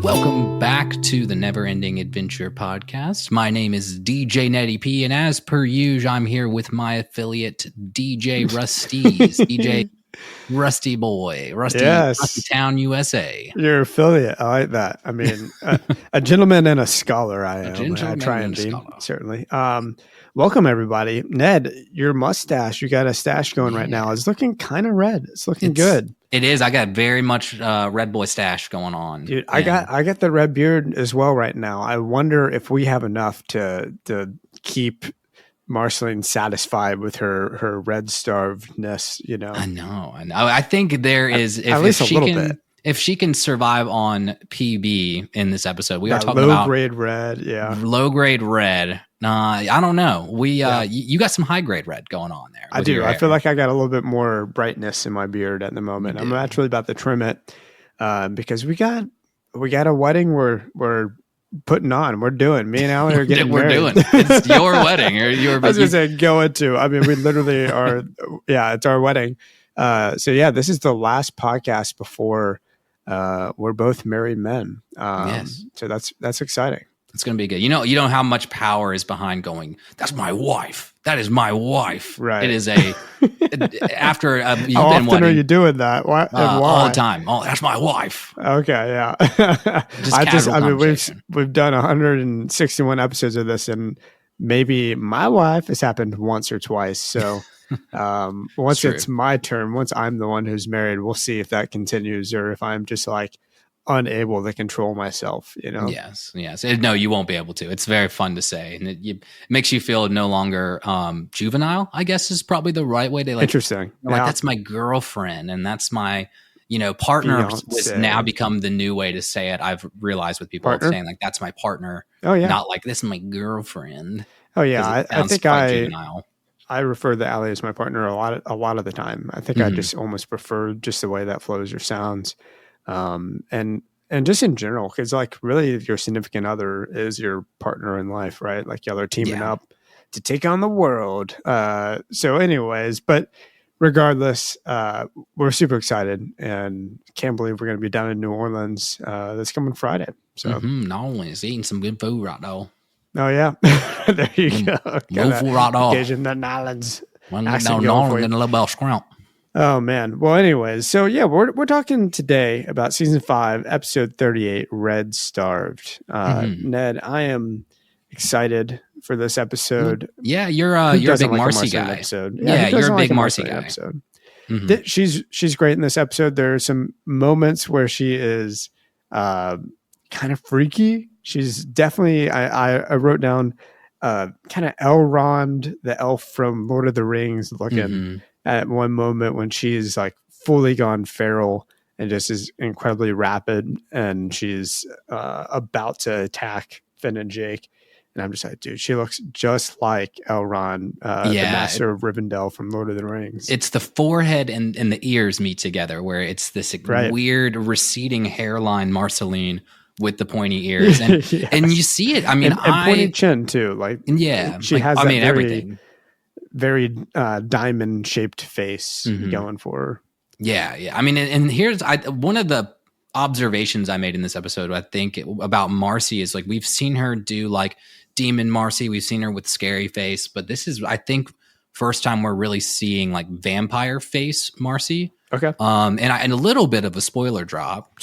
Welcome back to the Never Ending Adventure podcast. My name is DJ Netty P, and as per usual, I'm here with my affiliate DJ Rusty's DJ Rusty Boy, Rusty Town, USA. Your affiliate, I like that. I mean, a gentleman and a scholar. I try and be certainly. Welcome everybody. Ned, your mustache, you got a stash going right now. It's looking kind of red. It's looking good. It is. I got very much red boy stash going on. Dude, I got the red beard as well right now. I wonder if we have enough to keep Marceline satisfied with her red starvedness, you know. I know. I think there is at least a little bit. If she can survive on PB in this episode, we are talking low about grade red, low grade red. I don't know. You got some high grade red going on there. I do. I feel like I got a little bit more brightness in my beard at the moment. I'm actually about to trim it because we got a wedding we're putting on. We're doing. Me and Alan are getting married. It's your wedding. Or your. I was going to say going to. I mean, we literally are. Yeah, it's our wedding. So yeah, this is the last podcast before we're both married men. Yes. So that's exciting. It's going to be good. You know how much power is behind going, that's my wife. That is my wife. Right. It is after you've how been often wedding, are you doing that? Why? All the time. That's my wife. Okay. Yeah. We've done 161 episodes of this, and maybe my wife has happened once or twice. So once it's my turn, once I'm the one who's married, we'll see if that continues or if I'm just like unable to control myself, you know? Yes. No, you won't be able to. It's very fun to say. And it makes you feel no longer juvenile, I guess is probably the right way to interesting. Like, that's my girlfriend and that's my, partner has now become the new way to say it. I've realized with people saying like, that's my partner. Oh yeah. Not like, this is my girlfriend. Oh yeah. I think I refer to Allie as my partner a lot of the time. I think I just almost prefer just the way that flows or sounds. And just in general, because like really your significant other is your partner in life, right? Like y'all are teaming up to take on the world. So anyways, but regardless, we're super excited and can't believe we're going to be down in New Orleans this coming Friday. So New Orleans, eating some good food right now. Oh yeah, there you go. Good food right now. Occasion the Islands. When down getting a little bit of scrump. Oh man. Well, anyways, so yeah, we're talking today about season 5, episode 38, Red Starved. Ned, I am excited for this episode. Yeah, you're a big Marcy guy. Episode. Yeah, you're a big Marcy guy. Episode. She's great in this episode. There are some moments where she is kind of freaky. She's definitely. I wrote down kind of Elrond, the elf from Lord of the Rings, looking. At one moment when she's like fully gone feral and just is incredibly rapid and she's about to attack Finn and Jake. And I'm just like, dude, she looks just like Elrond, the Master of Rivendell from Lord of the Rings. It's the forehead and the ears meet together where it's this weird receding hairline Marceline with the pointy ears. And, and you see it. I mean, and pointy chin too. Like, she has everything. Very diamond shaped face going for her. Yeah. I mean, and here's one of the observations I made in this episode, I think about Marcy is like, we've seen her do like Demon Marcy. We've seen her with scary face, but this is, I think, first time we're really seeing like vampire face Marcy. Okay. And a little bit of a spoiler drop.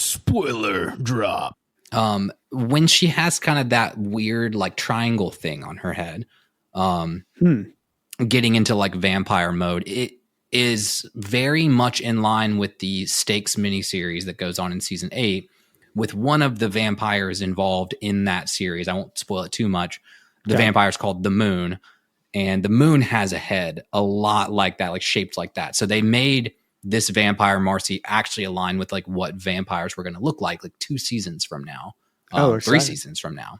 When she has kind of that weird like triangle thing on her head, getting into like vampire mode, it is very much in line with the Stakes miniseries that goes on in season 8 with one of the vampires involved in that series. I won't spoil it too much. The vampire is called the Moon, and the Moon has a head a lot like that, like shaped like that. So they made this vampire Marcy actually align with like what vampires were going to look like 2 seasons from now, 3 seasons from now.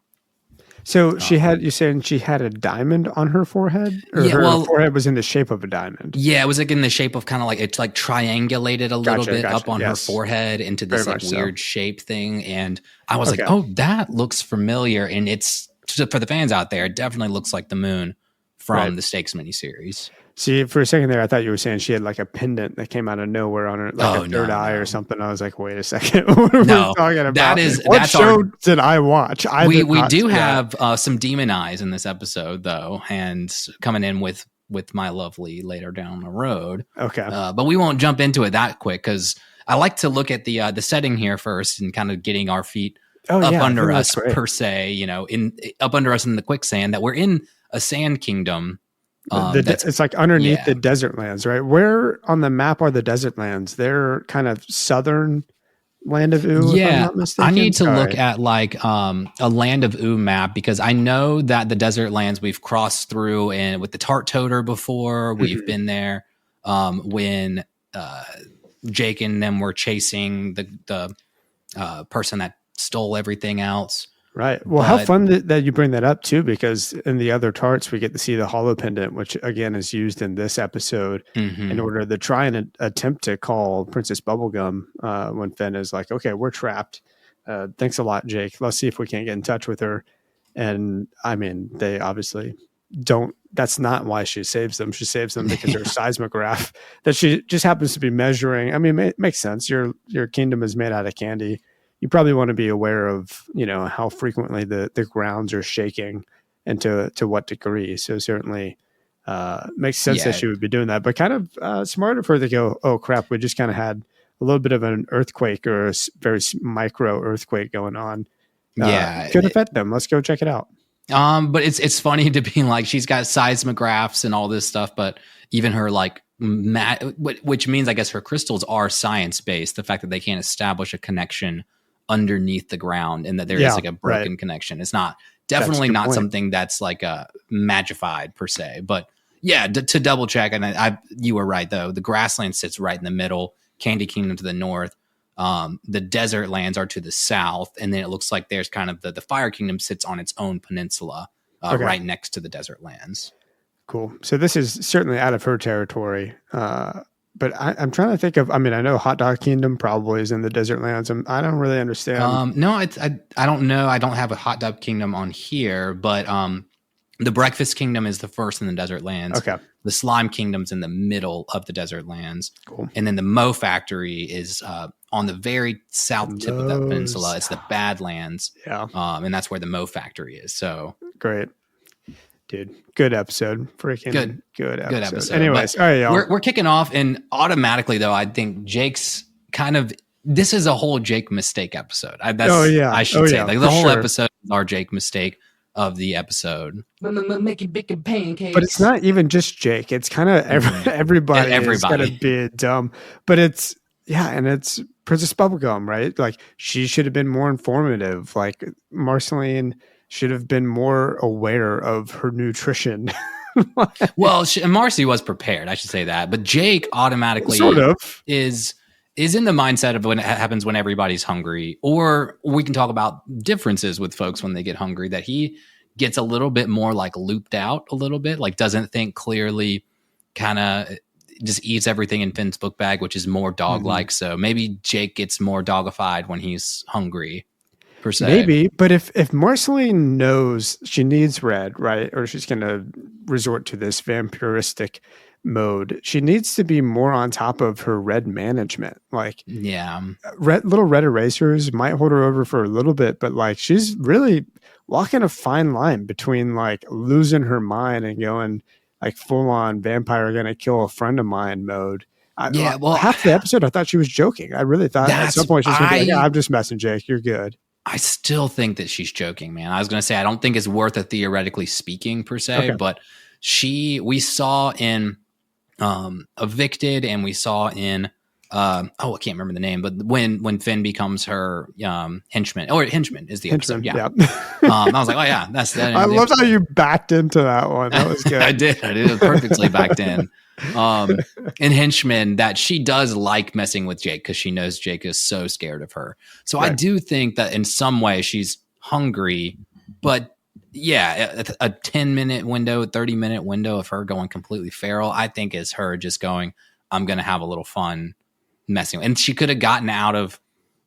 So you saying she had a diamond on her forehead, or her forehead was in the shape of a diamond? Yeah, it was like in the shape of kind of like it's like triangulated a little bit up on her Yes. forehead into this Very like much weird so. shape thing. And I was like, oh, that looks familiar. And it's for the fans out there, it definitely looks like the moon from the Stakes miniseries. See, for a second there, I thought you were saying she had like a pendant that came out of nowhere on her, like a third eye or something. I was like, wait a second, what are we talking about? What show did I watch? We do have some demon eyes in this episode, though, and coming in with my lovely later down the road. Okay, but we won't jump into it that quick because I like to look at the setting here first and kind of getting our feet up under us per se. You know, up under us in the quicksand that we're in a sand kingdom. It's like underneath the desert lands, right? Where on the map are the desert lands? They're kind of southern Land of Oo. Yeah, if I'm not mistaken. I need to look at like a Land of Oo map because I know that the desert lands we've crossed through and with the Tart Toter before we've been there when Jake and them were chasing the person that stole everything else. Right. Well, how fun that you bring that up too, because in the other tarts, we get to see the hollow pendant, which again is used in this episode in order to try and attempt to call Princess Bubblegum when Finn is like, okay, we're trapped. Thanks a lot, Jake. Let's see if we can't get in touch with her. And I mean, they obviously don't. That's not why she saves them. She saves them because her seismograph that she just happens to be measuring. I mean, it makes sense. Your kingdom is made out of candy. You probably want to be aware of, how frequently the grounds are shaking and to what degree. So certainly makes sense that she would be doing that, but kind of smart of her to go, oh crap, we just kind of had a little bit of an earthquake or a very micro earthquake going on. Could affect them. Let's go check it out. But it's funny to be like, she's got seismographs and all this stuff, but even her like, which means I guess her crystals are science-based. The fact that they can't establish a connection underneath the ground and that there is like a broken connection. It's definitely not something that's like magified per se, but to double check. And you were right though. The grassland sits right in the middle, Candy Kingdom to the north. The desert lands are to the south. And then it looks like there's kind of the Fire Kingdom sits on its own peninsula right next to the desert lands. Cool. So this is certainly out of her territory. But I'm trying to think of, I know Hot Dog Kingdom probably is in the desert lands. I don't really understand. No, I don't know. I don't have a Hot Dog Kingdom on here, but the Breakfast Kingdom is the first in the desert lands. Okay. The Slime Kingdom's in the middle of the desert lands. Cool. And then the Mo Factory is on the very south tip of that peninsula. It's the Badlands. Yeah. And that's where the Mo Factory is. So great. Dude, good episode. Freaking good episode. Anyways, all right, y'all. We're kicking off, and automatically, though, I think Jake's kind of this is a whole Jake mistake episode. I should say. Like the whole episode is our Jake mistake of the episode. Making bacon pancakes. But it's not even just Jake. It's kind of everybody. Is got to be dumb. But it's Princess Bubblegum, right? Like she should have been more informative. Like Marceline should have been more aware of her nutrition. Well, Marcy was prepared. I should say that, but Jake automatically is in the mindset of when it happens when everybody's hungry, or we can talk about differences with folks when they get hungry, that he gets a little bit more like looped out a little bit, like doesn't think clearly, kind of just eats everything in Finn's book bag, which is more dog-like. So maybe Jake gets more dogified when he's hungry. Per se. Maybe, but if Marceline knows she needs red, right, or she's going to resort to this vampiristic mode, she needs to be more on top of her red management. Like, little red erasers might hold her over for a little bit, but like she's really walking a fine line between like losing her mind and going like full on vampire going to kill a friend of mine mode. Half the episode I thought she was joking. I really thought at some point she's going to be like, I'm just messing, Jake. You're good. I still think that she's joking, man. I was going to say, I don't think it's worth it theoretically speaking per se, but we saw in Evicted and we saw in, I can't remember the name, but when Finn becomes her henchman, or henchman is the episode. Yeah. I was like, oh yeah, that's that. I loved how you backed into that one. That was good. I did perfectly backed in. And henchman, that she does like messing with Jake because she knows Jake is so scared of her. So I do think that in some way she's hungry, but a 10-minute window, 30-minute window of her going completely feral, I think is her just going, I'm going to have a little fun messing. And she could have gotten out of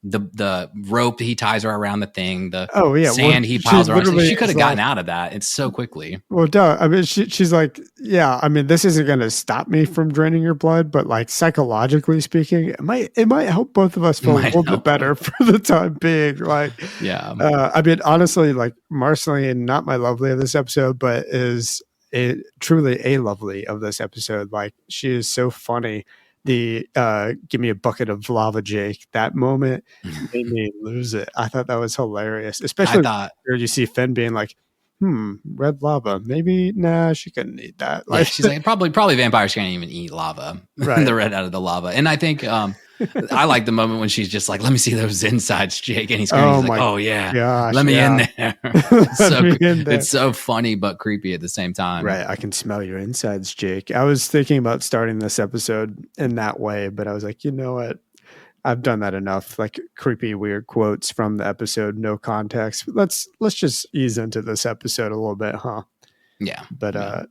the rope he ties her around the thing, the sand he piles her on. She could have gotten out of that. It's so quickly. Well, duh. I mean, she's like, yeah, I mean, this isn't going to stop me from draining your blood, but like psychologically speaking, it might help both of us feel a little bit better for the time being. Like, yeah. I mean, honestly, like Marcy, not my lovely of this episode, but is truly a lovely of this episode. Like, she is so funny. The give me a bucket of lava, Jake. That moment made me lose it. I thought that was hilarious, especially where you see Finn being like, red lava. Maybe she couldn't eat that. Like, she's like, probably vampires can't even eat lava. Right. The red out of the lava. And I think I like the moment when she's just like, let me see those insides, Jake. And he's screaming, like, oh yeah, gosh, let me in there. It's so funny but creepy at the same time. Right. I can smell your insides, Jake. I was thinking about starting this episode in that way, but I was like, you know what? I've done that enough, like creepy, weird quotes from the episode, no context. Let's just ease into this episode a little bit, huh? Yeah. But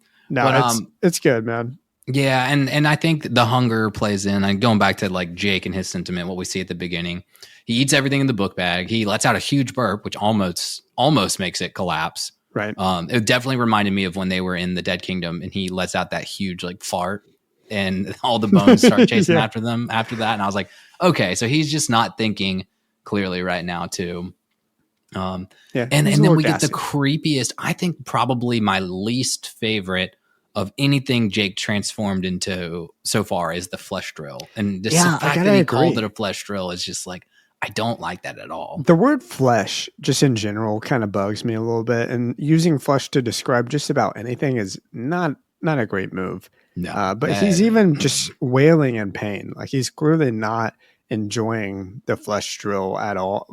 it's good, man. Yeah, and I think the hunger plays in. And going back to like Jake and his sentiment, what we see at the beginning, he eats everything in the book bag. He lets out a huge burp, which almost makes it collapse. Right. It definitely reminded me of when they were in the Dead Kingdom, and he lets out that huge like fart, and all the bones start chasing after them after that. And I was like, okay, so he's just not thinking clearly right now too. And then we get the creepiest, I think probably my least favorite of anything Jake transformed into so far is the flesh drill. And just the fact that he called it a flesh drill is just like, I don't like that at all. The word flesh just in general kind of bugs me a little bit. And using flesh to describe just about anything is not a great move. No, but he's even just wailing in pain. Like he's clearly not enjoying the flesh drill at all.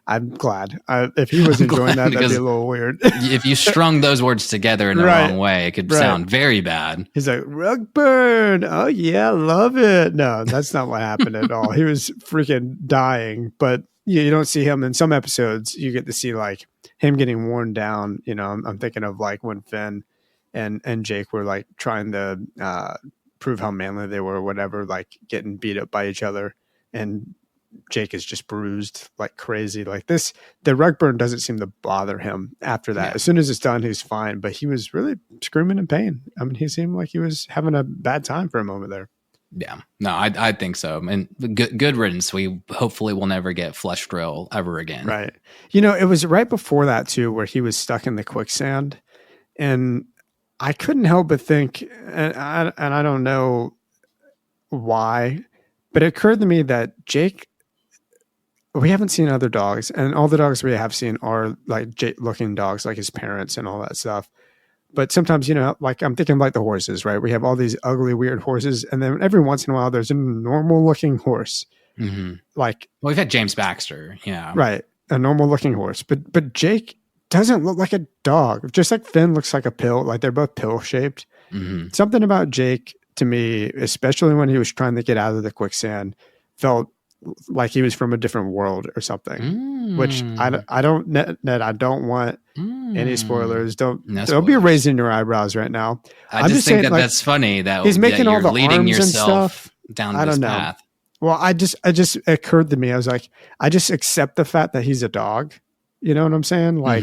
I'm glad. If he was enjoying that'd be a little weird. If you strung those words together in the wrong way, it could sound very bad. He's like, rug burn. Oh yeah, love it. No, that's not what happened at all. He was freaking dying. But you don't see him in some episodes. You get to see like him getting worn down. You know, I'm thinking of like when Finn and Jake were like trying to prove how manly they were or whatever, like getting beat up by each other. And Jake is just bruised like crazy. Like this, the rug burn doesn't seem to bother him after that. Yeah. As soon as it's done, he's fine. But he was really screaming in pain. I mean, he seemed like he was having a bad time for a moment there. Yeah, no, I think so. And good riddance. We hopefully will never get flesh drill ever again. Right. You know, it was right before that too, where he was stuck in the quicksand, and I couldn't help but think, and I don't know why, but it occurred to me that Jake, we haven't seen other dogs, and all the dogs we have seen are like Jake-looking dogs, like his parents and all that stuff. But sometimes, you know, like I'm thinking like the horses, right? We have all these ugly, weird horses, and then every once in a while, there's a normal-looking horse. Mm-hmm. Like, well, we've had James Baxter, yeah, right, a normal-looking horse. But Jake doesn't look like a dog, just like Finn looks like a pill. Like they're both pill-shaped. Mm-hmm. Something about Jake, to me, especially when he was trying to get out of the quicksand, felt like he was from a different world or something, which I don't, Ned, I don't want any spoilers. Don't be raising your eyebrows right now. I'm just saying that like, that's funny that he's making all the leading arms yourself and stuff down I this don't know. path. Well, I just occurred to me. I was like, I just accept the fact that he's a dog. You know what I'm saying? Like,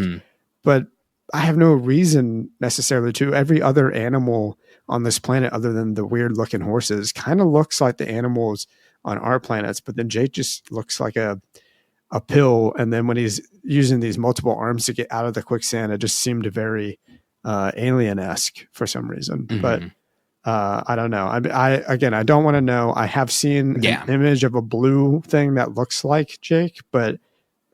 but I have no reason necessarily to. Every other animal on this planet, other than the weird looking horses, kind of looks like the animals on our planets, but then Jake just looks like a pill. And then when he's using these multiple arms to get out of the quicksand, it just seemed very alien-esque for some reason. But I don't know. I don't want to know. I have seen an image of a blue thing that looks like Jake, but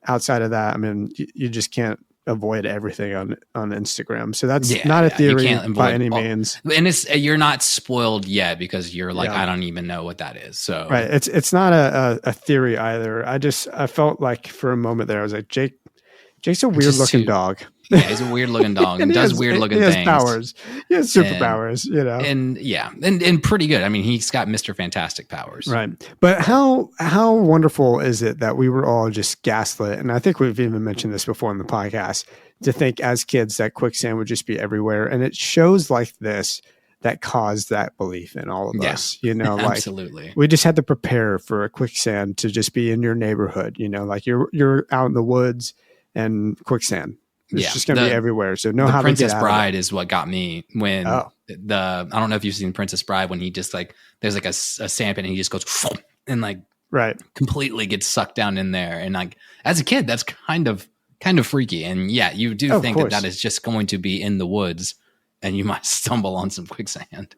outside of that, I mean, you just can't avoid everything on Instagram. So that's not a theory by any means. And you're not spoiled yet because you're like, I don't even know what that is. So right. It's not a theory either. I felt like for a moment there, I was like, Jake's a weird looking dog. Yeah, he's a weird looking dog and does weird looking things. He has powers. He has superpowers, and pretty good. I mean, he's got Mr. Fantastic powers. Right. But how wonderful is it that we were all just gaslit? And I think we've even mentioned this before in the podcast, to think as kids that quicksand would just be everywhere. And it shows like this that caused that belief in all of us, like absolutely. We just had to prepare for a quicksand to just be in your neighborhood, like you're out in the woods and quicksand. It's just going to be everywhere. So know how to Princess get out Bride is what got me when I don't know if you've seen Princess Bride, when he just like, there's like a sand pit and he just goes and like completely gets sucked down in there. And like, as a kid, that's kind of freaky. And yeah, you do think that is just going to be in the woods and you might stumble on some quicksand.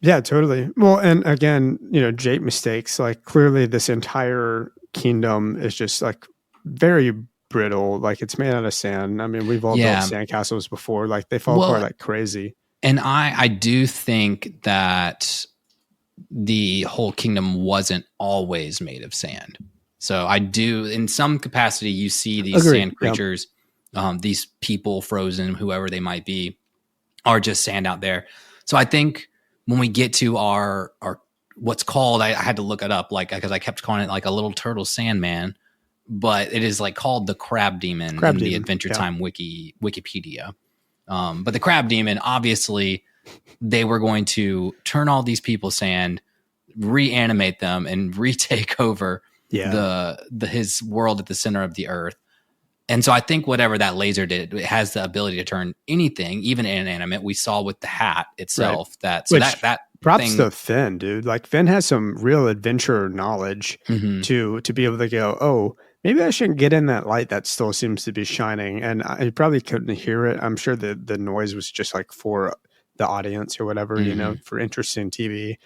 Yeah, totally. Well, and again, Jake mistakes, like clearly this entire kingdom is just like very brittle, like it's made out of sand. I mean, we've all built sandcastles before, like they fall apart like crazy. And I do think that the whole kingdom wasn't always made of sand. So I do, in some capacity, you see these sand creatures, these people frozen, whoever they might be, are just sand out there. So I think when we get to our what's called, I had to look it up, like, because I kept calling it like a little turtle sandman, but it is like called the crab demon in the Adventure Time Wikipedia. But the crab demon, obviously, they were going to turn all these people sand, reanimate them, and retake over his world at the center of the earth. And so I think whatever that laser did, it has the ability to turn anything, even inanimate. We saw with the hat itself that props to Finn, dude. Like Finn has some real adventure knowledge to be able to go, oh, maybe I shouldn't get in that light that still seems to be shining. And I probably couldn't hear it. I'm sure the noise was just like for the audience or whatever, for interesting TV.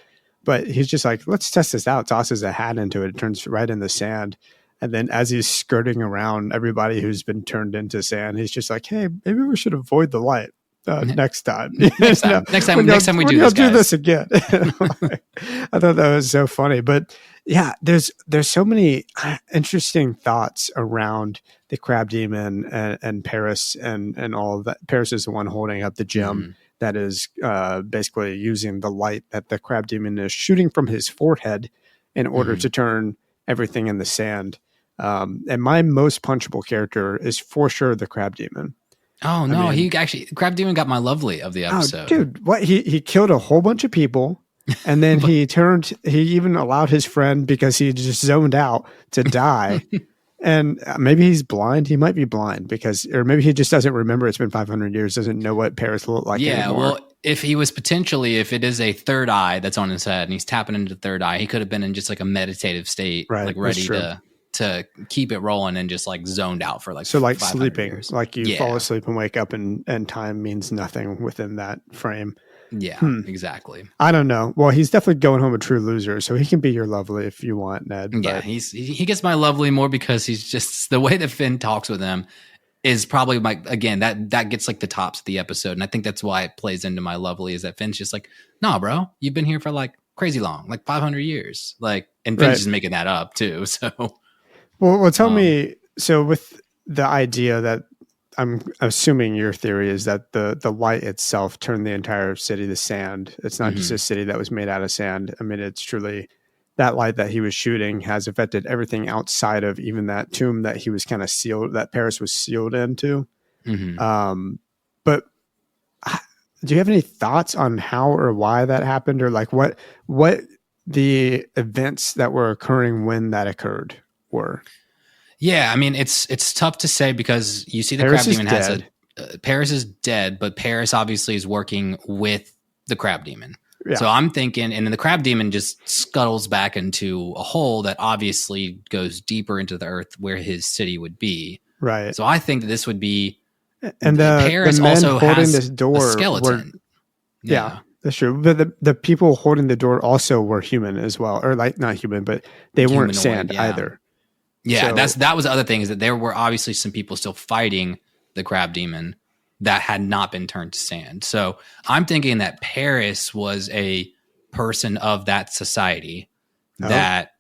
But he's just like, let's test this out. Tosses a hat into it. It turns right in the sand. And then as he's skirting around everybody who's been turned into sand, he's just like, hey, maybe we should avoid the light next time. Next time we do this again. I thought that was so funny. But yeah, there's so many interesting thoughts around the crab demon and Paris and all of that. Paris is the one holding up the gem that is basically using the light that the crab demon is shooting from his forehead in order to turn everything in the sand. And my most punchable character is for sure the crab demon. Oh no, crab demon got my lovely of the episode. Oh, dude, what he killed a whole bunch of people, and then he even allowed his friend, because he just zoned out, to die. And maybe he's blind. He might be blind or maybe he just doesn't remember. It's been 500 years. Doesn't know what Paris looked like anymore. Well, if it is a third eye that's on his head and he's tapping into the third eye, he could have been in just like a meditative state, like ready to keep it rolling and just like zoned out for like, so like sleeping, years. Like you fall asleep and wake up and time means nothing within that frame. Yeah, exactly. I don't know. Well, he's definitely going home a true loser, so he can be your lovely if you want, Ned. Yeah, he gets my lovely more because he's just, the way that Finn talks with him is probably that gets like the tops of the episode, and I think that's why it plays into my lovely, is that Finn's just like, nah, bro, you've been here for like crazy long, like 500 years, like, and Finn's just making that up too. So, well, tell me. So with the idea that, I'm assuming your theory is that the light itself turned the entire city to sand. It's not just a city that was made out of sand. I mean, it's truly that light that he was shooting has affected everything outside of even that tomb that he was kind of sealed, that Paris was sealed into. But do you have any thoughts on how or why that happened, or like what the events that were occurring when that occurred were? Yeah, I mean, it's tough to say because you see the crab demon has Paris is dead, but Paris obviously is working with the crab demon. Yeah. So I'm thinking, and then the crab demon just scuttles back into a hole that obviously goes deeper into the earth where his city would be. Right. So I think that this would be, and Paris the men also holding has this door a skeleton. Yeah, that's true. But the people holding the door also were human as well, or like not human, but they weren't sand either. Yeah, so, that was the other thing, is that there were obviously some people still fighting the crab demon that had not been turned to sand. So I'm thinking that Paris was a person of that society that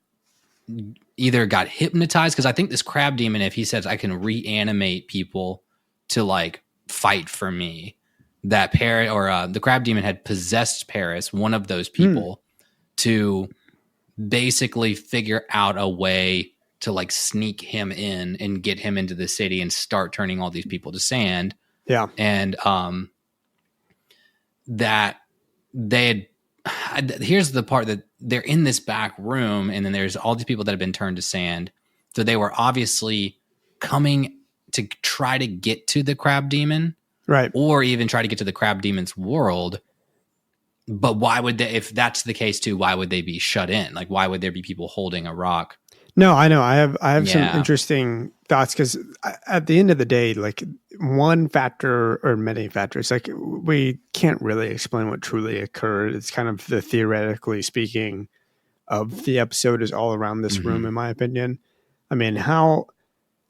either got hypnotized, because I think this crab demon, if he says I can reanimate people to like fight for me that Paris or the crab demon had possessed Paris, one of those people, to basically figure out a way to like sneak him in and get him into the city and start turning all these people to sand. Yeah. And that they had, here's the part that they're in this back room, and then there's all these people that have been turned to sand. So they were obviously coming to try to get to the crab demon, right? Or even try to get to the crab demon's world. But why would they, if that's the case too, why would they be shut in? Like, why would there be people holding a rock? No, I know. I have some interesting thoughts, because at the end of the day, like one factor or many factors, like we can't really explain what truly occurred. It's kind of the theoretically speaking of the episode is all around this room, in my opinion. I mean, how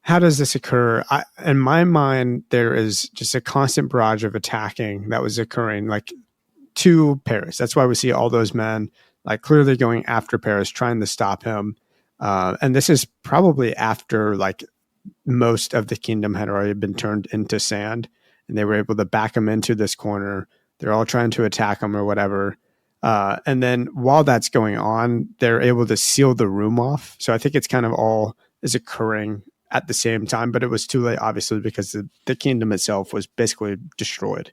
does this occur? In my mind, there is just a constant barrage of attacking that was occurring, like to Paris. That's why we see all those men like clearly going after Paris, trying to stop him. And this is probably after like most of the kingdom had already been turned into sand, and they were able to back him into this corner. They're all trying to attack him or whatever. And then while that's going on, they're able to seal the room off. So I think it's kind of all is occurring at the same time, but it was too late, obviously, because the kingdom itself was basically destroyed,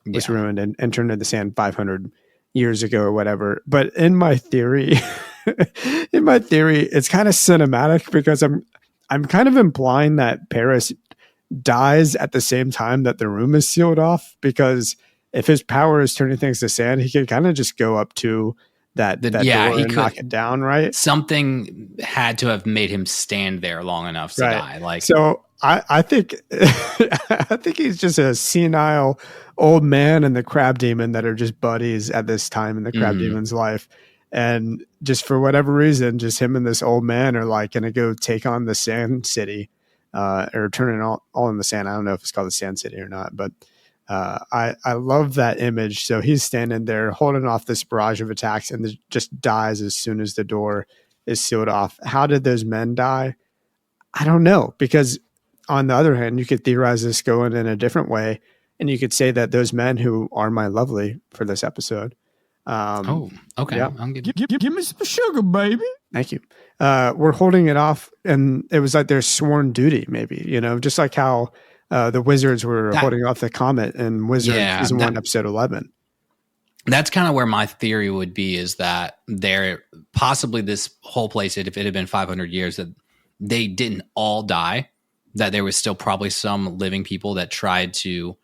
was ruined and turned into sand 500 years ago or whatever. But in my theory, it's kind of cinematic, because I'm kind of implying that Paris dies at the same time that the room is sealed off, because if his power is turning things to sand, he could kind of just go up to that door and knock it down, right? Something had to have made him stand there long enough to die. Like, so I think I think he's just a senile old man and the crab demon that are just buddies at this time in the crab demon's life. And just for whatever reason, just him and this old man are like going to go take on the Sand City, or turn it all in the sand. I don't know if it's called the Sand City or not, but I love that image. So he's standing there holding off this barrage of attacks, and just dies as soon as the door is sealed off. How did those men die? I don't know, because on the other hand, you could theorize this going in a different way, and you could say that those men who are my lovely for this episode. Okay. Yeah. Give me some sugar, baby. Thank you. We're holding it off, and it was like their sworn duty, maybe, just like how the wizards were holding off the comet in Wizard season 1, episode 11. That's kind of where my theory would be, is that there possibly this whole place, if it had been 500 years, that they didn't all die, that there was still probably some living people that tried to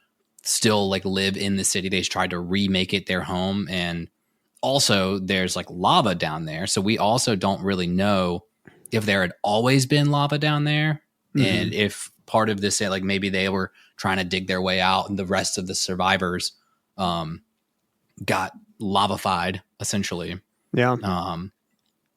still like live in the city. They tried to remake it their home. And also there's like lava down there. So we also don't really know if there had always been lava down there. And if part of this, like maybe they were trying to dig their way out, and the rest of the survivors got lavafied essentially. Yeah.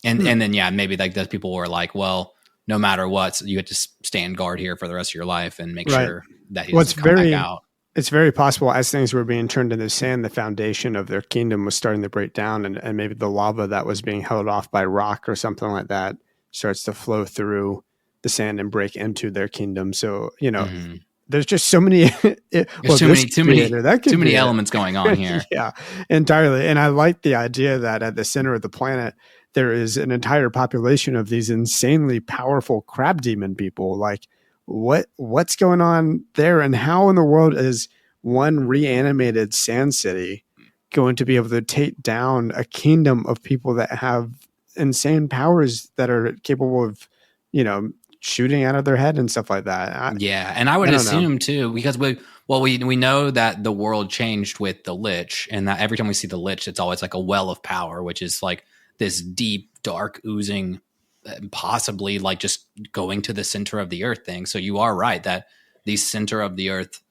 And then, maybe like those people were like, well, no matter what, you have to stand guard here for the rest of your life and make sure that he doesn't come back out. It's very possible, as things were being turned into sand, the foundation of their kingdom was starting to break down, and maybe the lava that was being held off by rock or something like that starts to flow through the sand and break into their kingdom. So, there's just so many, too many elements going on here. Yeah, entirely. And I like the idea that at the center of the planet, there is an entire population of these insanely powerful crab demon people. Like, what's going on there, and how in the world is one reanimated Sand City going to be able to take down a kingdom of people that have insane powers that are capable of, shooting out of their head and stuff like that? And I would assume too, because we know that the world changed with the Lich, and that every time we see the Lich, it's always like a well of power, which is like this deep, dark, oozing, possibly like just going to the center of the earth thing. So you are right that these center of the earth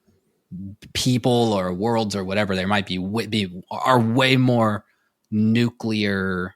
people or worlds or whatever there might be are way more nuclear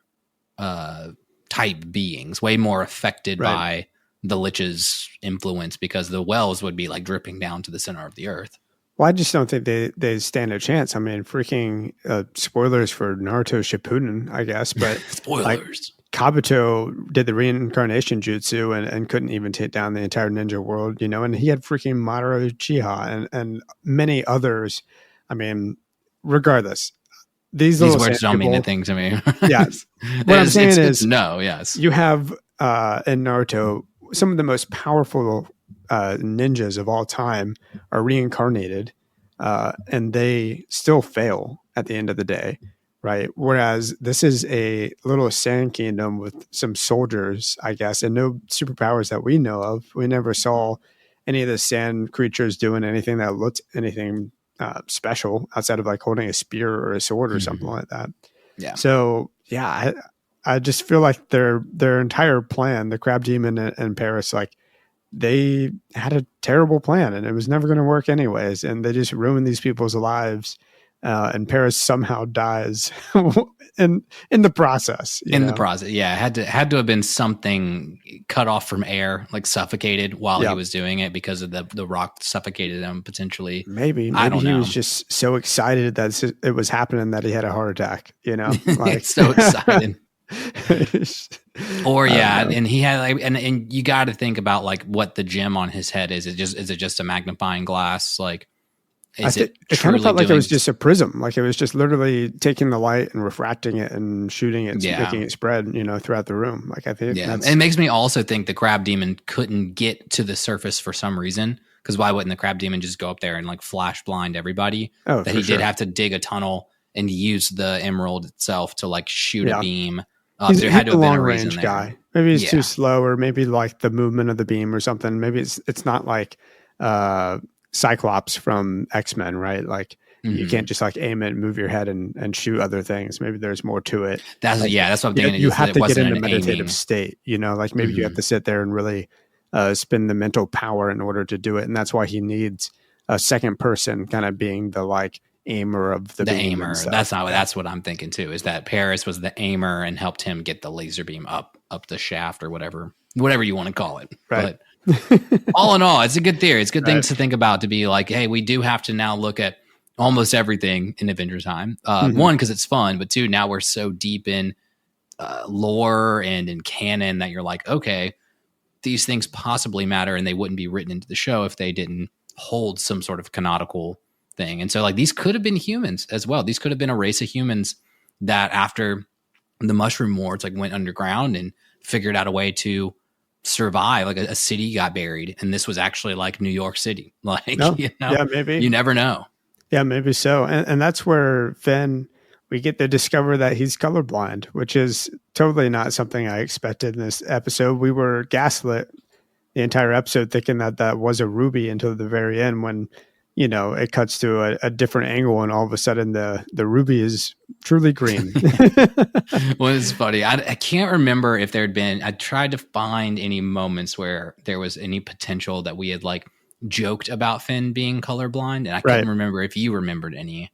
type beings, way more affected by the Lich's influence, because the wells would be like dripping down to the center of the earth. Well, I just don't think they stand a chance. I mean, freaking spoilers for Naruto Shippuden, I guess, but spoilers. Kabuto did the reincarnation jutsu and couldn't even take down the entire ninja world, and he had freaking Madara Uchiha and many others. I mean, regardless, these Words sand don't mean people, anything to me. Yes. What I'm saying is, no, yes. You have in Naruto, some of the most powerful ninjas of all time are reincarnated, and they still fail at the end of the day, right? Whereas this is a little sand kingdom with some soldiers, I guess, and no superpowers that we know of. We never saw any of the sand creatures doing anything that looked anything special outside of like holding a spear or a sword or something like that. Yeah. So yeah, I just feel like their entire plan, the Crab Demon and Paris, like they had a terrible plan and it was never going to work anyways. And they just ruined these people's lives. And Paris somehow dies in the process. The process, yeah, had to have been something cut off from air, like suffocated while he was doing it because of the rock suffocated him potentially. Maybe I don't know. He was just so excited that it was happening that he had a heart attack. Like so excited. Or and he had like, and you got to think about like what the gem on his head is. Is it just a magnifying glass? Like, it kind of felt like it was just a prism, like it was just literally taking the light and refracting it and shooting it, and making it spread, throughout the room. Like I think, and it makes me also think the Crab Demon couldn't get to the surface for some reason. Because why wouldn't the Crab Demon just go up there and like flash blind everybody? Oh, that he did have to dig a tunnel and use the emerald itself to like shoot a beam. There had to have been a reason there. Guy. Maybe he's too slow, or maybe like the movement of the beam or something. Maybe it's not like Cyclops from X-Men, right? Like you can't just like aim it and move your head and shoot other things. Maybe there's more to it. That's what I'm thinking. You have to get in a meditative state, like maybe you have to sit there and really spend the mental power in order to do it. And that's why he needs a second person kind of being the like aimer of the beam. Aimer. That's what I'm thinking too, is that Paris was the aimer and helped him get the laser beam up the shaft or whatever you want to call it. Right. But all in all, it's a good theory. It's good things to think about, to be like, hey, we do have to now look at almost everything in Adventure Time. One, because it's fun, but two, now we're so deep in lore and in canon that you're like, okay, these things possibly matter, and they wouldn't be written into the show if they didn't hold some sort of canonical thing. And so like these could have been humans as well. These could have been a race of humans that after the Mushroom Wars like went underground and figured out a way to survive. Like a city got buried, and this was actually like New York City. Like, yeah, maybe. You never know. Yeah, maybe so. And that's where Finn, we get to discover that he's colorblind, which is totally not something I expected in this episode. We were gaslit the entire episode thinking that was a ruby until the very end, when it cuts to a different angle and all of a sudden the ruby is truly green. Well, it's funny. I can't remember if there had been, I tried to find any moments where there was any potential that we had like joked about Finn being colorblind. And I couldn't remember if you remembered any.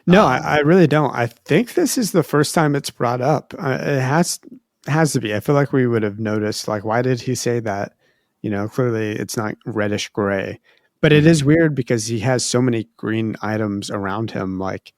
No, I really don't. I think this is the first time it's brought up. It has to be. I feel like we would have noticed, like, why did he say that? Clearly it's not reddish gray. But it is weird because he has so many green items around him. Like,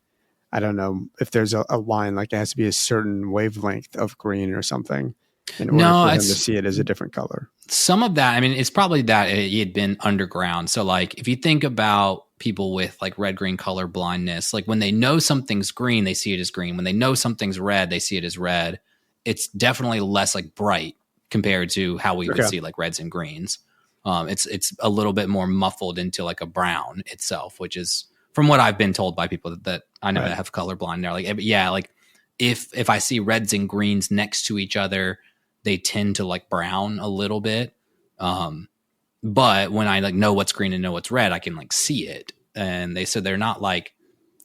I don't know if there's a line, like it has to be a certain wavelength of green or something in order for him to see it as a different color. Some of that, I mean, it's probably that he had been underground. So like, if you think about people with like red-green color blindness, like when they know something's green, they see it as green. When they know something's red, they see it as red. It's definitely less like bright compared to how we would see like reds and greens. It's a little bit more muffled into like a brown itself, which is from what I've been told by people that I know that have colorblind. They're like, yeah, like if I see reds and greens next to each other, they tend to like brown a little bit. But when I like know what's green and know what's red, I can like see it. And they said they're not like,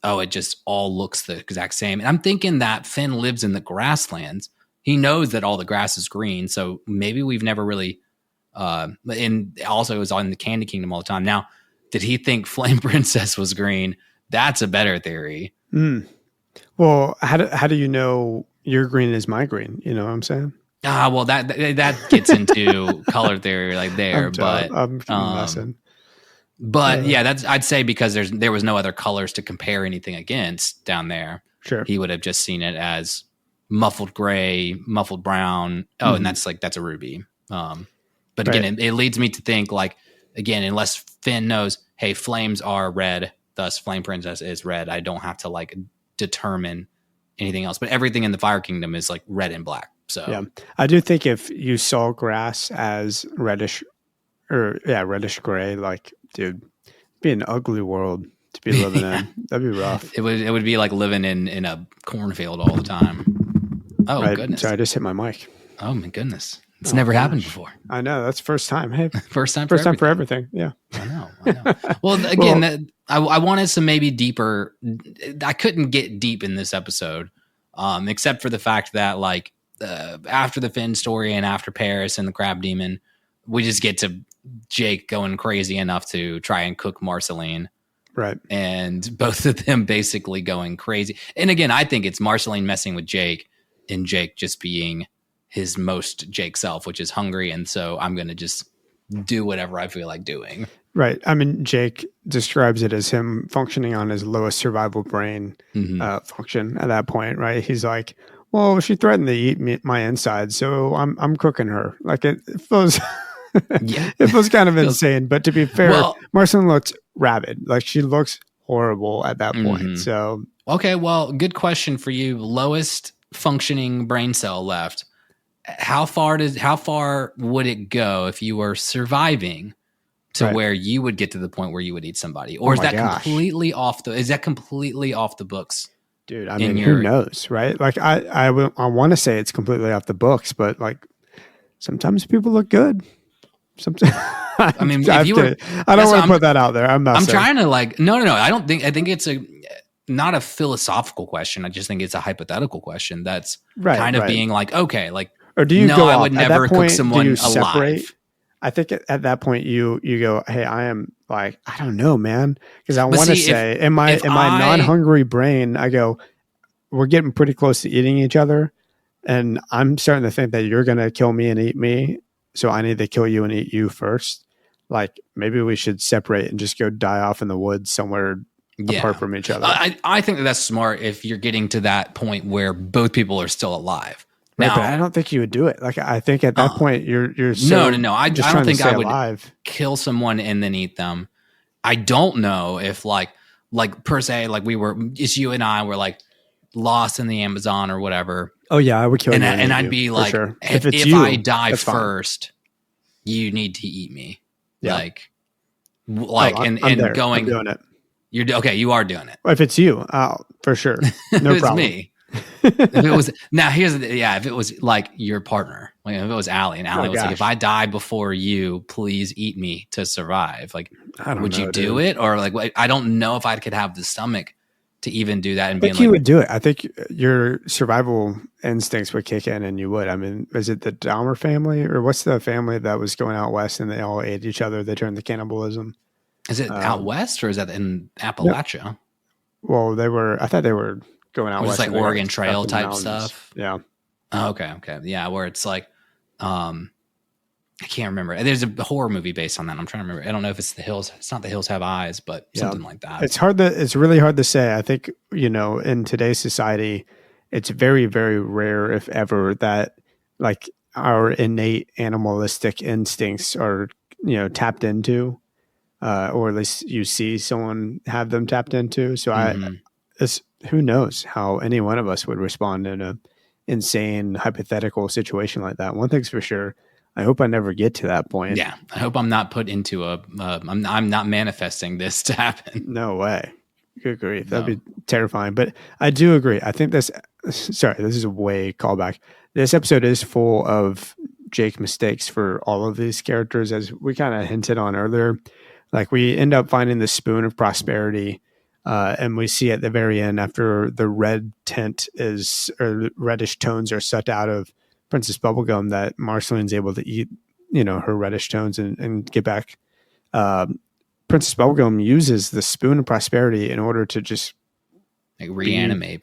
oh, it just all looks the exact same. And I'm thinking that Finn lives in the grasslands. He knows that all the grass is green. So maybe we've never really, and also it was on the Candy Kingdom all the time. Now, did he think Flame Princess was green? That's a better theory. Well, how do you know your green is my green? You know what I'm saying? Well, that gets into color theory like there, I'm messing. But yeah, that's, I'd say because there was no other colors to compare anything against down there. Sure. He would have just seen it as muffled gray, muffled brown. Oh, and that's a ruby. But again, it leads me to think like, again, unless Finn knows, hey, flames are red, thus Flame Princess is red. I don't have to like determine anything else, but everything in the Fire Kingdom is like red and black. So yeah, I do think if you saw grass as reddish gray, like, dude, it'd be an ugly world to be living in. That'd be rough. It would be like living in a cornfield all the time. Oh, goodness. Sorry, I just hit my mic. Oh my goodness. It's never happened before. I know. That's first time. Hey, first time for everything. Yeah. I know. Well, again, I wanted some maybe deeper. I couldn't get deep in this episode, except for the fact that like after the Finn story and after Paris and the Crab Demon, we just get to Jake going crazy enough to try and cook Marceline. Right. And both of them basically going crazy. And again, I think it's Marceline messing with Jake and Jake just being his most Jake self, which is hungry. And so I'm going to just do whatever I feel like doing. Right. I mean, Jake describes it as him functioning on his lowest survival brain function at that point, right? He's like, well, she threatened to eat my insides, so I'm cooking her. Like it feels, it feels kind of insane. But to be fair, Marceline looks rabid. Like she looks horrible at that point. So okay, well, good question for you. Lowest functioning brain cell left. How far would it go if you were surviving to where you would get to the point where you would eat somebody? Or is that completely off the books? Dude, I mean, who knows, right? Like I want to say it's completely off the books, but like sometimes people look good. Sometimes I mean, I don't want to put that out there. I'm trying to like no. I think it's not a philosophical question. I just think it's a hypothetical question that's kind of being like, okay, like, or do you go I would never cook someone alive. I think at that point you go, hey, I am like, I don't know, man. Because I want to say in my non-hungry brain, I go, we're getting pretty close to eating each other. And I'm starting to think that you're going to kill me and eat me. So I need to kill you and eat you first. Like maybe we should separate and just go die off in the woods somewhere apart from each other. I think that's smart if you're getting to that point where both people are still alive. Right, now, but I don't think you would do it. Like I think at that point you're so no. I don't think I would alive. Kill someone and then eat them. I don't know if like per se, like it's you and I were like lost in the Amazon or whatever. Oh yeah, I would kill you. And I'd be like, sure. if I die first, you need to eat me. Yeah. I'm doing it. You're okay. You are doing it. Well, if it's you, for sure. No problem. Me. If it was if it was like your partner, like if it was Allie and Allie was like, if I die before you, please eat me to survive. Like, would you do it? Or like, I don't know if I could have the stomach to even do that. And I think you would do it. I think your survival instincts would kick in and you would. I mean, is it the Dahmer family or what's the family that was going out west and they all ate each other? They turned to cannibalism. Is it out west or is that in Appalachia? No. Well, I thought they were going out west. It's like Oregon Trail type stuff. Yeah. Oh, okay. Yeah. Where it's like, I can't remember. There's a horror movie based on that. I'm trying to remember. I don't know if it's The Hills. It's not The Hills Have Eyes, but something like that. It's really hard to say. I think, in today's society, it's very, very rare, if ever, that like our innate animalistic instincts are, tapped into, or at least you see someone have them tapped into. So who knows how any one of us would respond in a insane hypothetical situation like that. One thing's for sure. I hope I never get to that point. Yeah. I hope I'm not put into I'm not manifesting this to happen. No way. Good grief. That'd be terrifying. But I do agree. I think this is a way callback. This episode is full of Jake mistakes for all of these characters, as we kind of hinted on earlier. Like we end up finding the spoon of prosperity. And we see at the very end, after the red tint or reddish tones are sucked out of Princess Bubblegum, that Marceline's able to eat, her reddish tones and get back. Princess Bubblegum uses the spoon of prosperity in order to just like reanimate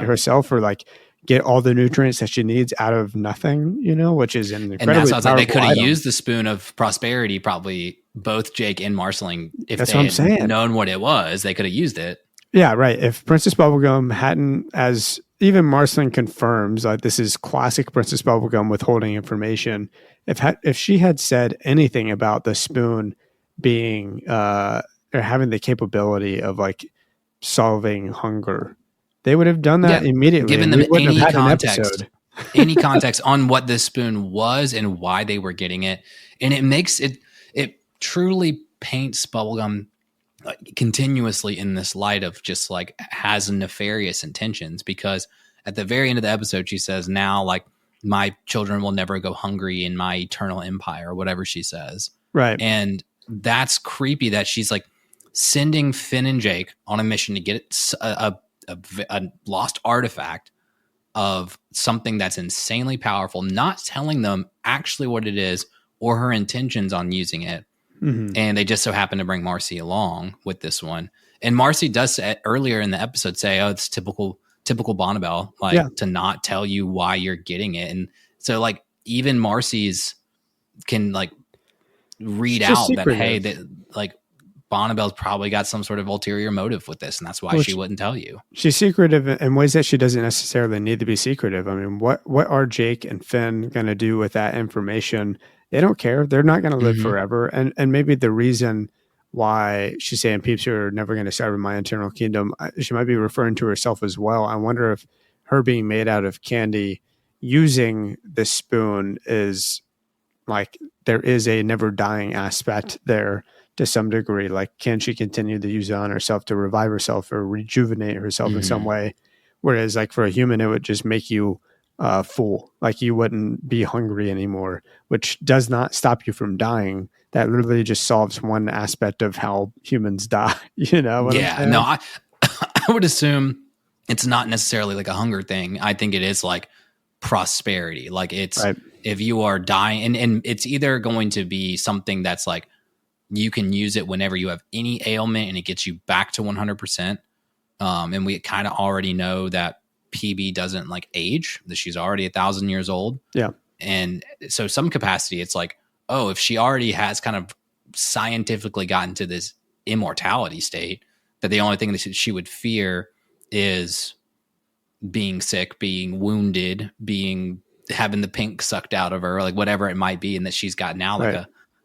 herself, or like get all the nutrients that she needs out of nothing, which is an incredibly powerful item. They could have used the spoon of prosperity, probably both Jake and Marceline. If they had known what it was, they could have used it. Yeah, right. If Princess Bubblegum hadn't, as even Marceline confirms, like this is classic Princess Bubblegum withholding information. If she had said anything about the spoon being or having the capability of like solving hunger, they would have done that immediately. Given And them we wouldn't any have had context, an episode. any context on what this spoon was and why they were getting it, and it makes it truly paints Bubblegum continuously in this light of just like has nefarious intentions, because at the very end of the episode she says, now like my children will never go hungry in my eternal empire, or whatever she says. Right. And that's creepy that she's like sending Finn and Jake on a mission to get a lost artifact of something that's insanely powerful, not telling them actually what it is or her intentions on using it. Mm-hmm. And they just so happen to bring Marcy along with this one. And Marcy does earlier in the episode say, oh, it's typical Bonnibel, like to not tell you why you're getting it. And so like even Marcy's can like read out that, hey, that like Bonnibel's probably got some sort of ulterior motive with this, and that's why she wouldn't tell you. She's secretive in ways that she doesn't necessarily need to be secretive. I mean, what are Jake and Finn going to do with that information? They don't care. They're not going to live forever. And maybe the reason why she's saying peeps are never going to serve in my eternal kingdom, she might be referring to herself as well. I wonder if her being made out of candy using this spoon is like there is a never dying aspect there to some degree. Like, can she continue to use it on herself to revive herself or rejuvenate herself in some way? Whereas like for a human, it would just make you full. Like you wouldn't be hungry anymore, which does not stop you from dying. That literally just solves one aspect of how humans die. You know? No, I would assume it's not necessarily like a hunger thing. I think it is like prosperity. Like it's if you are dying, and it's either going to be something that's like you can use it whenever you have any ailment and it gets you back to 100%. And we kind of already know that PB doesn't like age, that she's already 1,000 years old. Yeah. And so some capacity, it's like, oh, if she already has kind of scientifically gotten to this immortality state, that the only thing that she would fear is being sick, being wounded, having the pink sucked out of her, like whatever it might be. And that she's got now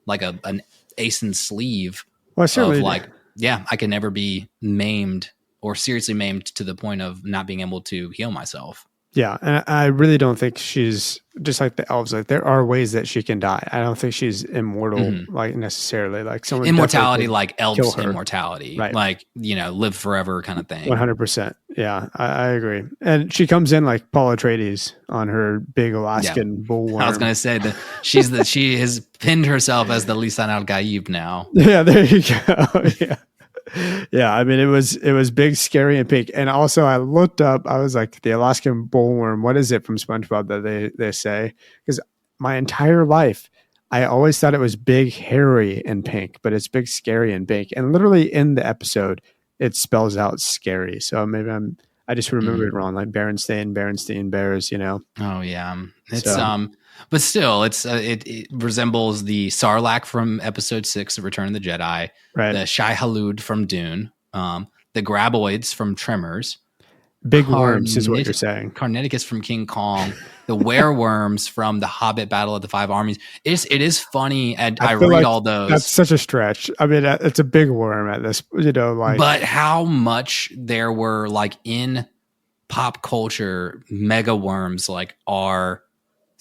like an ace in sleeve of like, I can never be maimed or seriously maimed to the point of not being able to heal myself. Yeah. And I really don't think she's just like the elves. Like there are ways that she can die. I don't think she's immortal, like necessarily like someone immortality, like elves immortality, right? Like, you know, live forever kind of thing. 100%. Yeah, I agree. And she comes in like Paul Atreides on her big Alaskan bullworm. I was going to say that she has pinned herself as the Lisan al-Gaib now. Yeah, there you go. Yeah. Yeah, I mean, it was big, scary, and pink. And also, I looked up. I was like, the Alaskan bullworm. What is it from SpongeBob that they say? Because my entire life, I always thought it was big, hairy, and pink, but it's big, scary, and pink. And literally in the episode, it spells out scary. So maybe I just remembered it wrong. Like Berenstain Bears. You know? Oh yeah, it's but still, it resembles the Sarlacc from Episode 6 of Return of the Jedi, the Shai Hulud from Dune, the Graboids from Tremors, big worms is what you're saying. Carniticus from King Kong, the wereworms from The Hobbit: Battle of the Five Armies. It is funny, and I read like all those. That's such a stretch. I mean, it's a big worm at this, you know, like. But how much there were like in pop culture, mega worms like are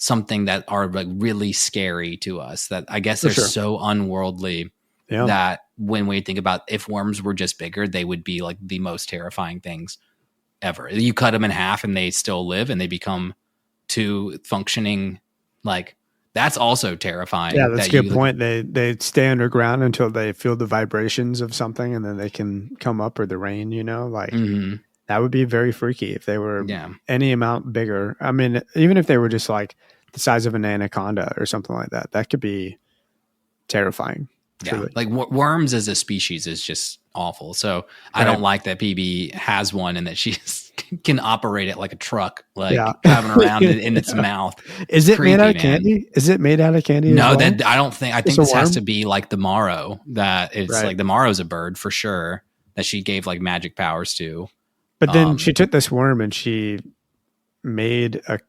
something that are like really scary to us, that I guess they're so unworldly that when we think about if worms were just bigger, they would be like the most terrifying things ever. You cut them in half and they still live and they become two functioning, like that's also terrifying. Yeah, that's a good point. They stay underground until they feel the vibrations of something and then they can come up, or the rain, you know, like that would be very freaky if they were any amount bigger. I mean, even if they were just like the size of an anaconda or something like that, that could be terrifying. Yeah, truly. like worms as a species is just awful. So I don't like that PB has one and that she can operate it like a truck, like driving around in its mouth. Is it made out of candy? Is it made out of candy? No, that I don't think. I think this has to be like the Morrow. That it's like the Morrow's a bird for sure. that she gave like magic powers to. But then she took this worm and she made a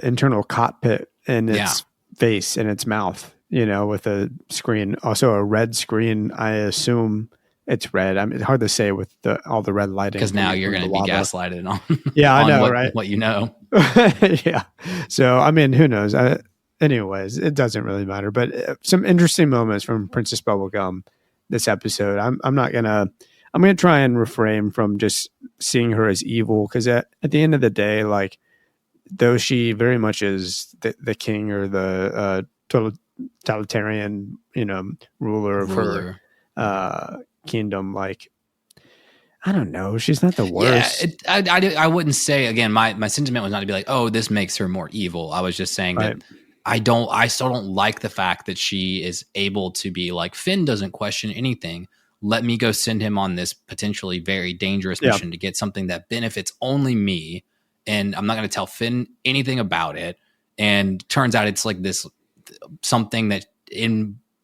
internal cockpit in its face, in its mouth, with a screen, also a red screen. I assume it's red. I mean, it's hard to say with all the red lighting. Because now you're going to be gaslighted on. Yeah, I know, what, right? What you know. Yeah. So, I mean, who knows? Anyways, it doesn't really matter. But some interesting moments from Princess Bubblegum this episode. I'm gonna try and refrain from just seeing her as evil, because at the end of the day, like, though she very much is the king or the totalitarian, ruler of her kingdom, like, I don't know, she's not the worst. Yeah, I wouldn't say, again, my sentiment was not to be like, oh, this makes her more evil. I was just saying that I still don't like the fact that she is able to be like, Finn doesn't question anything. Let me go send him on this potentially very dangerous mission to get something that benefits only me. And I'm not going to tell Finn anything about it. And turns out it's like this something that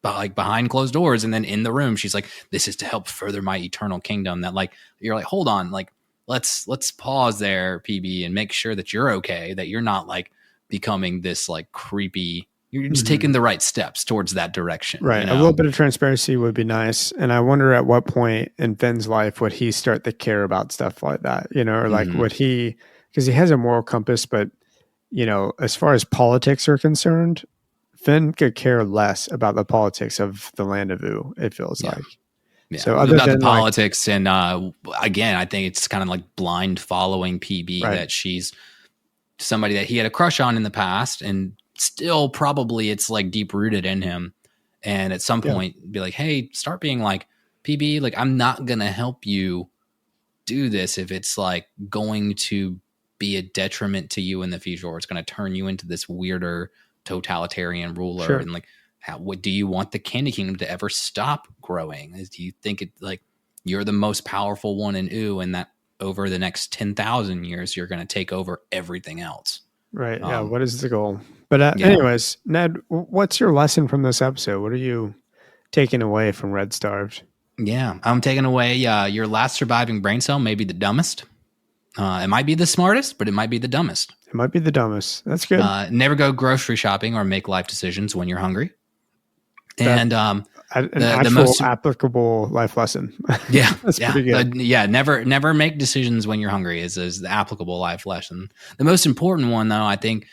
behind closed doors, and then in the room, she's like, this is to help further my eternal kingdom. That, like, you're like, hold on, like, let's pause there, PB, and make sure that you're okay, that you're not like becoming this like creepy. You're just taking the right steps towards that direction. Right. A little bit of transparency would be nice. And I wonder at what point in Finn's life would he start to care about stuff like that, or like would he, because he has a moral compass, but, as far as politics are concerned, Finn could care less about the politics of the land of Ooo, it feels like. Yeah. So other about than the politics, and again, I think it's kind of like blind following PB, that she's somebody that he had a crush on in the past, and still probably it's like deep rooted in him. And at some point be like, hey, start being like, PB, like, I'm not going to help you do this if it's like going to be a detriment to you in the future, or it's going to turn you into this weirder totalitarian ruler. Sure. And like, what do you want the Candy Kingdom to ever stop growing? Do you think it like you're the most powerful one in Ooo, and that over the next 10,000 years, you're going to take over everything else? Right. Yeah. What is the goal? But anyways, Ned, what's your lesson from this episode? What are you taking away from Red Starved? Yeah, I'm taking away your last surviving brain cell may be the dumbest. It might be the smartest, but it might be the dumbest. It might be the dumbest. That's good. Never go grocery shopping or make life decisions when you're hungry. And an actual applicable life lesson. Yeah, that's pretty good. Never make decisions when you're hungry is the applicable life lesson. The most important one, though, I think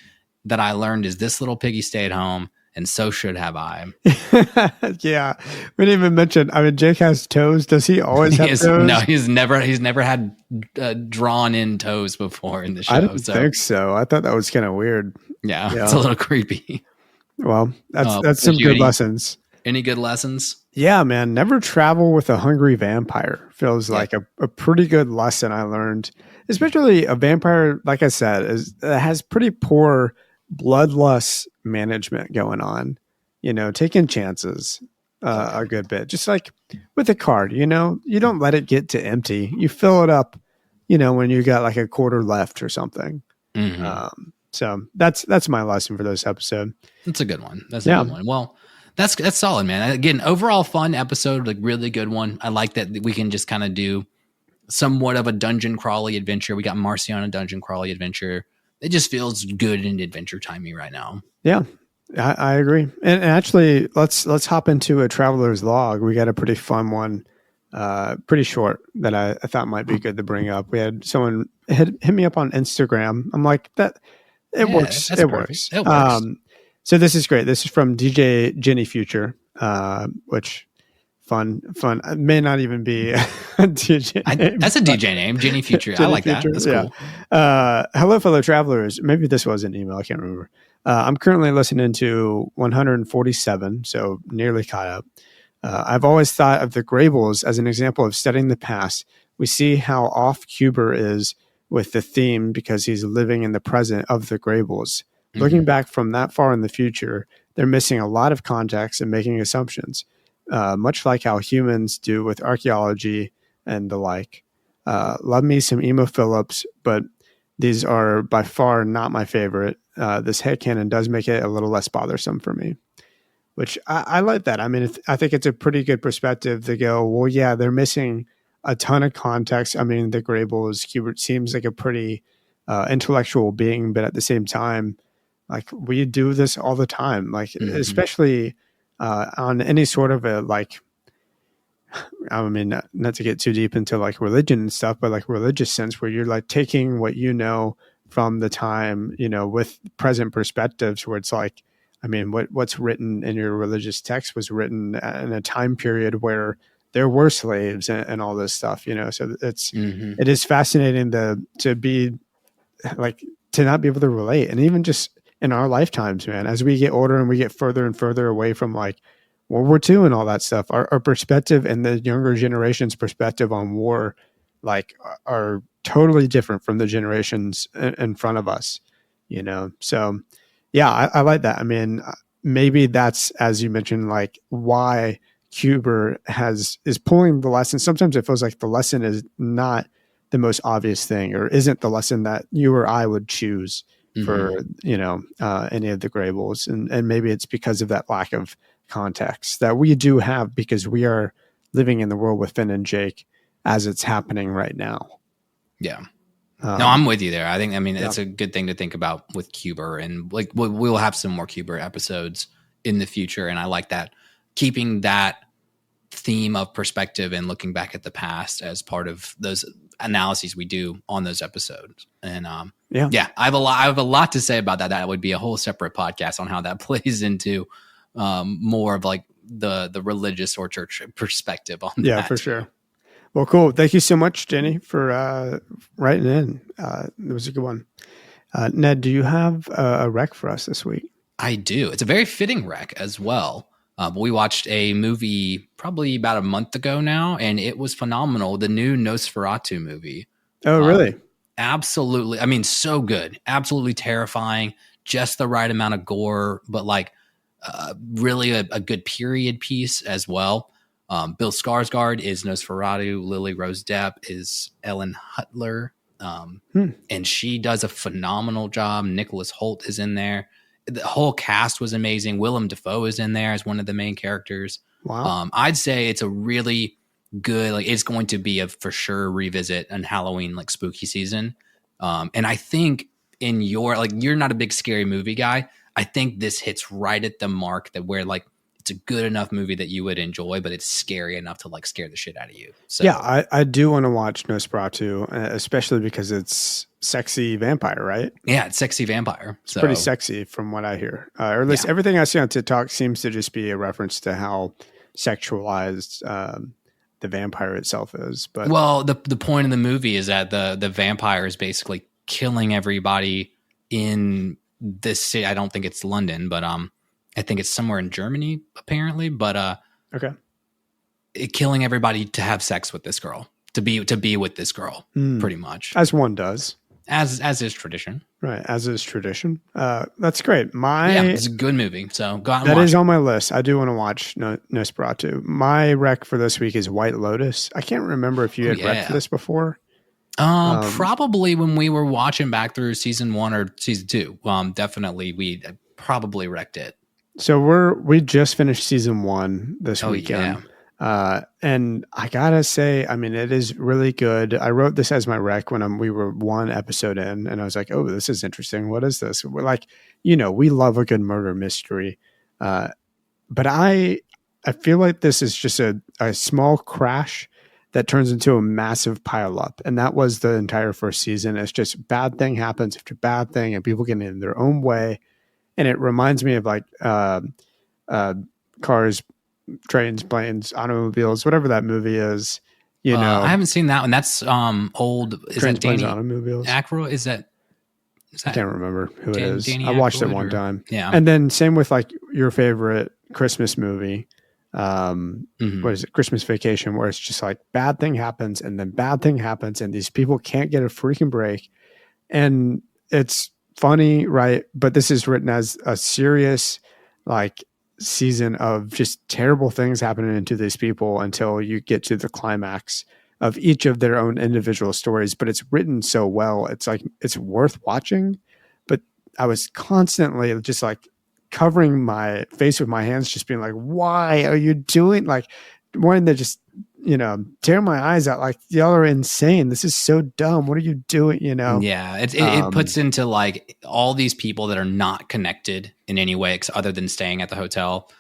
that I learned is this little piggy stayed home, and so should have I. Yeah, we didn't even mention. I mean, Jake has toes. Does he always have toes? No, he's never had drawn in toes before in the show. I didn't think so. I thought that was kind of weird. Yeah, it's a little creepy. Well, that's some good lessons. Any good lessons? Yeah, man. Never travel with a hungry vampire feels like a pretty good lesson I learned. Especially a vampire, like I said, has pretty poor bloodlust management going on. Taking chances a good bit. Just like with a card, you don't let it get to empty. You fill it up, when you got like a quarter left or something. Mm-hmm. So that's my lesson for this episode. That's a good one. That's a good one. Well, that's solid, man. Again, overall fun episode, like really good one. I like that we can just kind of do somewhat of a dungeon crawly adventure. We got Marcy on a dungeon crawly adventure. It just feels good and adventure timey right now. Yeah, I agree. And actually, let's hop into a traveler's log. We got a pretty fun one, pretty short, that I thought might be good to bring up. We had someone hit me up on Instagram. I'm like, it works. It works. It works. So this is great. This is from DJ Jenny Future, which fun. It may not even be a DJ name. That's a DJ name, Jenny Future. I like Future. That. That's cool. Hello, fellow travelers. Maybe this was an email. I can't remember. I'm currently listening to 147, so nearly caught up. I've always thought of the Grables as an example of studying the past. We see how off Cuber is with the theme because he's living in the present of the Grables. Mm-hmm. Looking back from that far in the future, they're missing a lot of context and making assumptions, much like how humans do with archaeology and the like. Love me some Emo Phillips, but these are by far not my favorite. This headcanon does make it a little less bothersome for me, which I like that. I mean, I think it's a pretty good perspective to go, well, yeah, they're missing a ton of context. I mean, the Greybull's Hubert seems like a pretty intellectual being, but at the same time, like we do this all the time, like especially on any sort of a like, I mean, not to get too deep into like religion and stuff, but like religious sense where you're like taking what you know from the time, you know, with present perspectives where it's like, I mean, what's written in your religious text was written in a time period where there were slaves and all this stuff, you know. So it is fascinating to be like to not be able to relate, and even just in our lifetimes, man, as we get older and we get further and further away from like World War II and all that stuff, our perspective and the younger generation's perspective on war, like, are totally different from the generations in front of us, you know. So yeah, I like that. I mean, maybe that's, as you mentioned, like why Huber is pulling the lesson. Sometimes it feels like the lesson is not the most obvious thing, or isn't the lesson that you or I would choose for, you know, any of the Graybulls. And maybe it's because of that lack of context that we do have, because we are living in the world with Finn and Jake as it's happening right now. Yeah. No, I'm with you there. I mean, it's a good thing to think about with Huber, and like we'll have some more Huber episodes in the future. And I like that, keeping that theme of perspective and looking back at the past as part of those analyses we do on those episodes. And I have a lot to say about that. That would be a whole separate podcast on how that plays into more of like the religious or church perspective on that. Yeah, for sure. Well, cool. Thank you so much, Jenny, for writing in. It was a good one. Ned, do you have a rec for us this week? I do. It's a very fitting rec as well. But we watched a movie probably about a month ago now, and it was phenomenal. The new Nosferatu movie. Oh, really? Absolutely. I mean, so good. Absolutely terrifying. Just the right amount of gore, but like really a good period piece as well. Bill Skarsgård is Nosferatu. Lily Rose Depp is Ellen Hutler. And she does a phenomenal job. Nicholas Hoult is in there. The whole cast was amazing. Willem Dafoe is in there as one of the main characters. Wow. I'd say it's a really good, like, it's going to be a for sure revisit on Halloween, like spooky season. And I think in your, like, you're not a big scary movie guy. I think this hits right at the mark that where like it's a good enough movie that you would enjoy, but it's scary enough to like scare the shit out of you. So yeah, I do want to watch Nosferatu, especially because it's sexy vampire, right? Yeah, it's sexy vampire. It's pretty sexy from what I hear. Or at least everything I see on TikTok seems to just be a reference to how sexualized the vampire itself is. But well, the point of the movie is that the vampire is basically killing everybody in this city. I don't think it's London, but I think it's somewhere in Germany apparently. But okay, killing everybody to have sex with this girl, to be with this girl, pretty much, as one does, as is tradition, right? As is tradition. That's great. It's a good movie. So go out and that watch is it. on my list. I do want to watch Nosferatu. My rec for this week is White Lotus. I can't remember if you had rec for this before. Probably when we were watching back through season 1 or season 2. Definitely we probably wrecked it. So we just finished season 1 this weekend. And I gotta say, I mean, it is really good. I wrote this as my rec when we were 1 episode in, and I was like, oh, this is interesting. What is this? We're like, we love a good murder mystery. But I feel like this is just a small crash that turns into a massive pileup. And that was the entire first season. It's just bad thing happens after bad thing, and people get in their own way. And it reminds me of like cars, trains, planes, automobiles, whatever that movie is. I haven't seen that one. That's old. Is Trains, that Danny planes, automobiles. Aykroyd? Is that I can't remember who it is. Danny I watched it Aykroyd one time. Yeah. And then same with like your favorite Christmas movie. What is it? Christmas Vacation, where it's just like bad thing happens and then bad thing happens and these people can't get a freaking break. And it's funny, right? But this is written as a serious like season of just terrible things happening to these people until you get to the climax of each of their own individual stories. But it's written so well. It's like, it's worth watching. But I was constantly just like covering my face with my hands, just being like, why are you doing, like, wanting to just, tear my eyes out. Like, y'all are insane. This is so dumb. What are you doing? Yeah, it puts into like all these people that are not connected in any way other than staying at the hotel.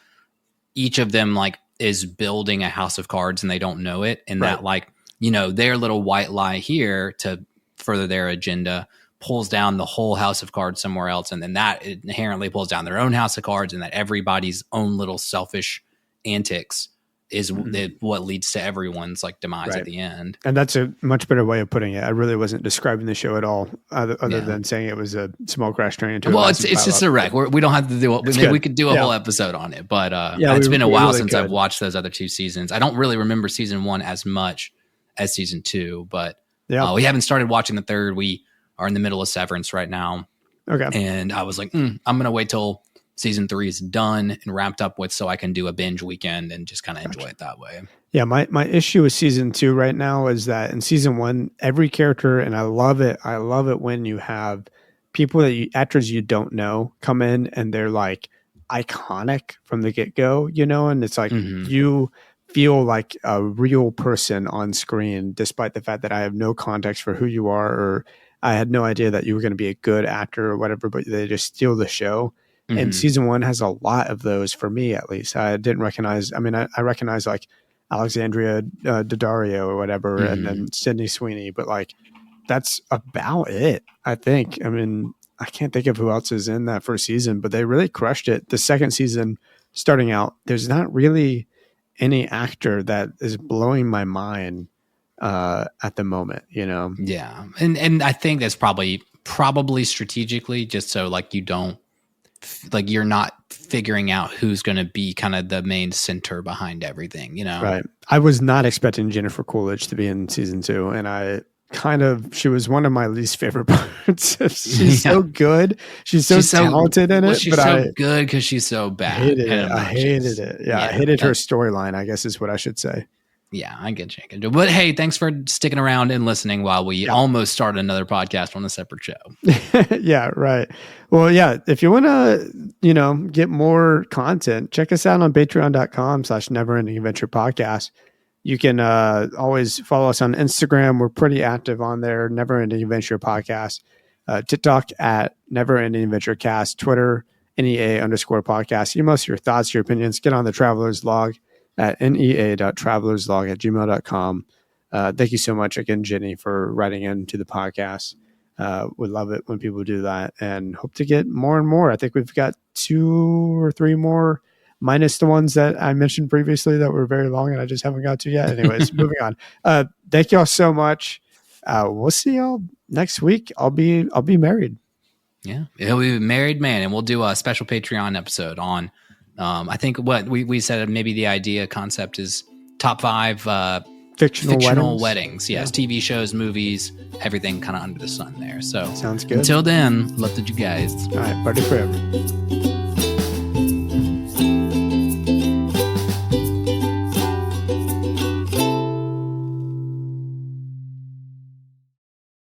Each of them like is building a house of cards and they don't know it. And that like, their little white lie here to further their agenda pulls down the whole house of cards somewhere else. And then that inherently pulls down their own house of cards, and that everybody's own little selfish antics is what leads to everyone's like demise at the end. And that's a much better way of putting it. I really wasn't describing the show at all, other than saying it was a small crash train into. Well, it's just a wreck. We don't have to do it. We could do a whole episode on it, but it's been a while since I've watched those other 2 seasons. I don't really remember season 1 as much as season 2, but we haven't started watching the 3rd. We are in the middle of Severance right now. Okay, and I was like, I'm gonna wait till season 3 is done and wrapped up with, so I can do a binge weekend and just kind of enjoy it that way. Yeah, my issue with season 2 right now is that in season 1, every character, and I love it when you have people actors you don't know come in and they're like iconic from the get-go, and it's like you feel like a real person on screen, despite the fact that I have no context for who you are, or I had no idea that you were going to be a good actor or whatever, but they just steal the show. And season 1 has a lot of those for me, at least. I didn't recognize, I recognize like Alexandria Daddario or whatever, and then Sydney Sweeney, but like that's about it, I think. I can't think of who else is in that first season, but they really crushed it. The second season, starting out, there's not really any actor that is blowing my mind at the moment, Yeah. And I think that's probably strategically, just so like you don't, like you're not figuring out who's going to be kind of the main center behind everything, Right. I was not expecting Jennifer Coolidge to be in season 2, and she was one of my least favorite parts. She's so good. She's so talented in it. She's so good because she's so bad. I hated it. Yeah, I hated her storyline, I guess is what I should say. Yeah, I get you. But hey, thanks for sticking around and listening while we almost started another podcast on a separate show. Yeah, right. Well, yeah, if you want to, get more content, check us out on patreon.com/neverendingadventurepodcast. You can always follow us on Instagram. We're pretty active on there, Never Ending Adventure Podcast. TikTok at Never Ending Adventure Cast. Twitter, NEA_podcast. Email us your thoughts, your opinions. Get on the Traveler's Log at nea.travelerslog@gmail.com. Thank you so much again, Jenny, for writing into the podcast. Would love it when people do that, and hope to get more and more. I think we've got 2 or 3 more, minus the ones that I mentioned previously that were very long and I just haven't got to yet. Anyways, moving on. Thank y'all so much. We'll see y'all next week. I'll be married. Yeah, he'll be a married man, and we'll do a special Patreon episode on. I think what we said, maybe the idea concept is top 5 fictional weddings. Yes, TV shows, movies, everything kind of under the sun there. So sounds good. Until then, love you guys. All right, party forever.